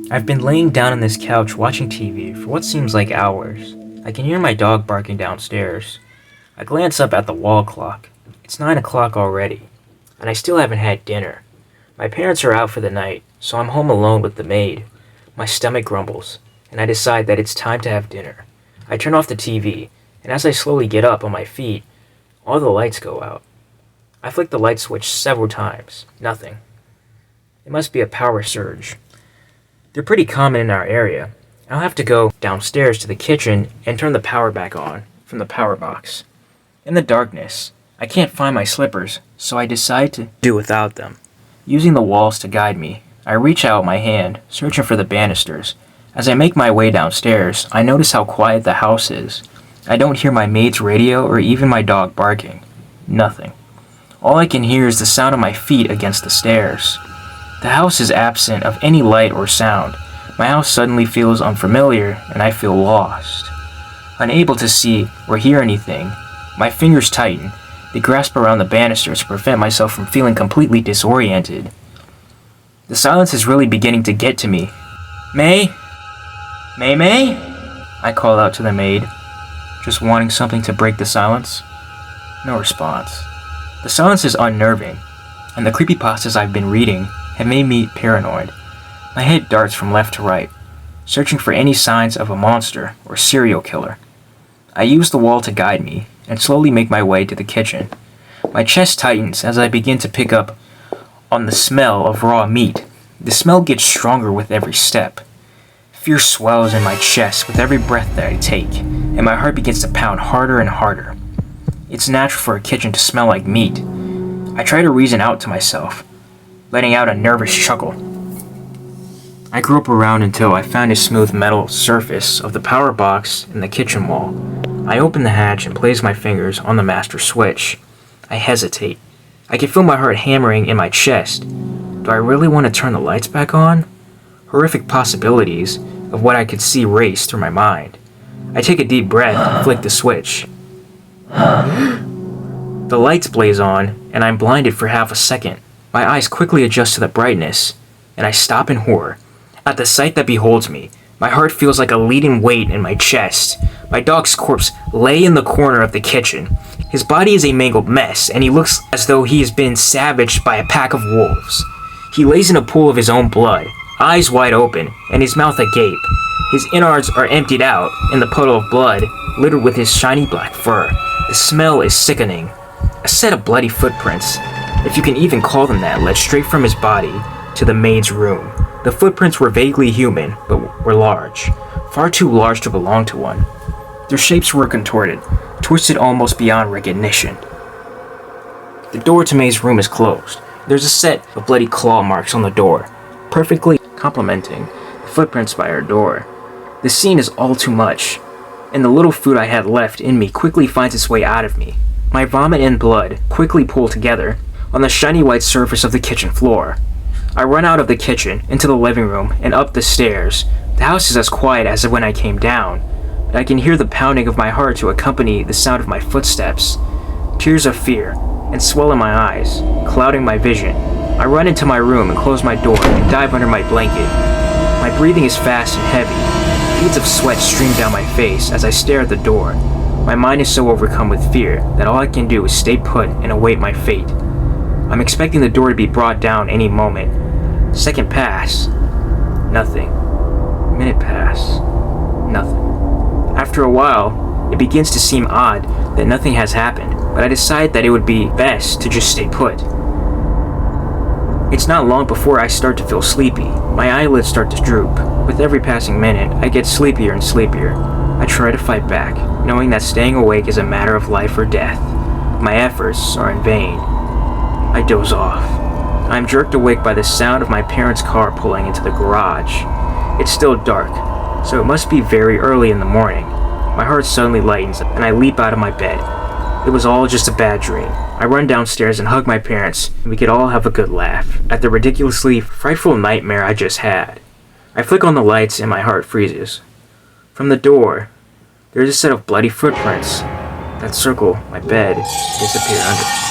I've been laying down on this couch watching TV for what seems like hours. I can hear my dog barking downstairs. I glance up at the wall clock. It's 9 o'clock already, and I still haven't had dinner. My parents are out for the night, so I'm home alone with the maid. My stomach grumbles, and I decide that it's time to have dinner. I turn off the TV, and as I slowly get up on my feet, all the lights go out. I flick the light switch several times. Nothing. It must be a power surge. They're pretty common in our area. I'll have to go downstairs to the kitchen and turn the power back on from the power box. In the darkness, I can't find my slippers, so I decide to do without them. Using the walls to guide me, I reach out my hand, searching for the banisters. As I make my way downstairs, I notice how quiet the house is. I don't hear my maid's radio or even my dog barking. Nothing. All I can hear is the sound of my feet against the stairs. The house is absent of any light or sound. My house suddenly feels unfamiliar, and I feel lost. Unable to see or hear anything, my fingers tighten. They grasp around the banisters to prevent myself from feeling completely disoriented. The silence is really beginning to get to me. May? May? I call out to the maid, just wanting something to break the silence. No response. The silence is unnerving, and the creepypastas I've been reading have made me paranoid. My head darts from left to right, searching for any signs of a monster or serial killer. I use the wall to guide me, and slowly make my way to the kitchen. My chest tightens as I begin to pick up on the smell of raw meat. The smell gets stronger with every step. Fear swells in my chest with every breath that I take, and my heart begins to pound harder and harder. It's natural for a kitchen to smell like meat. I try to reason out to myself, letting out a nervous chuckle. I grope around until I find a smooth metal surface of the power box in the kitchen wall. I open the hatch and place my fingers on the master switch. I hesitate. I can feel my heart hammering in my chest. Do I really want to turn the lights back on? Horrific possibilities of what I could see race through my mind. I take a deep breath and flick the switch. The lights blaze on, and I'm blinded for half a second. My eyes quickly adjust to the brightness, and I stop in horror. At the sight that beholds me, my heart feels like a leading weight in my chest. My dog's corpse lay in the corner of the kitchen. His body is a mangled mess, and he looks as though he has been savaged by a pack of wolves. He lays in a pool of his own blood, eyes wide open, and his mouth agape. His innards are emptied out in the puddle of blood, littered with his shiny black fur. The smell is sickening. A set of bloody footprints, if you can even call them that, led straight from his body to the maid's room. The footprints were vaguely human, but were large, far too large to belong to one. Their shapes were contorted, twisted almost beyond recognition. The door to May's room is closed. There's a set of bloody claw marks on the door, perfectly complementing the footprints by her door. The scene is all too much, and the little food I had left in me quickly finds its way out of me. My vomit and blood quickly pool together on the shiny white surface of the kitchen floor. I run out of the kitchen, into the living room, and up the stairs. The house is as quiet as when I came down, but I can hear the pounding of my heart to accompany the sound of my footsteps. Tears of fear and swell in my eyes, clouding my vision. I run into my room and close my door and dive under my blanket. My breathing is fast and heavy. Beads of sweat stream down my face as I stare at the door. My mind is so overcome with fear that all I can do is stay put and await my fate. I'm expecting the door to be brought down any moment. Second pass. Nothing. Minute pass. Nothing. After a while, it begins to seem odd that nothing has happened, but I decide that it would be best to just stay put. It's not long before I start to feel sleepy. My eyelids start to droop. With every passing minute, I get sleepier and sleepier. I try to fight back, knowing that staying awake is a matter of life or death. My efforts are in vain. I doze off. I am jerked awake by the sound of my parents' car pulling into the garage. It's still dark, so it must be very early in the morning. My heart suddenly lightens, and I leap out of my bed. It was all just a bad dream. I run downstairs and hug my parents, and we could all have a good laugh at the ridiculously frightful nightmare I just had. I flick on the lights and my heart freezes. From the door, there is a set of bloody footprints that circle my bed, disappear under.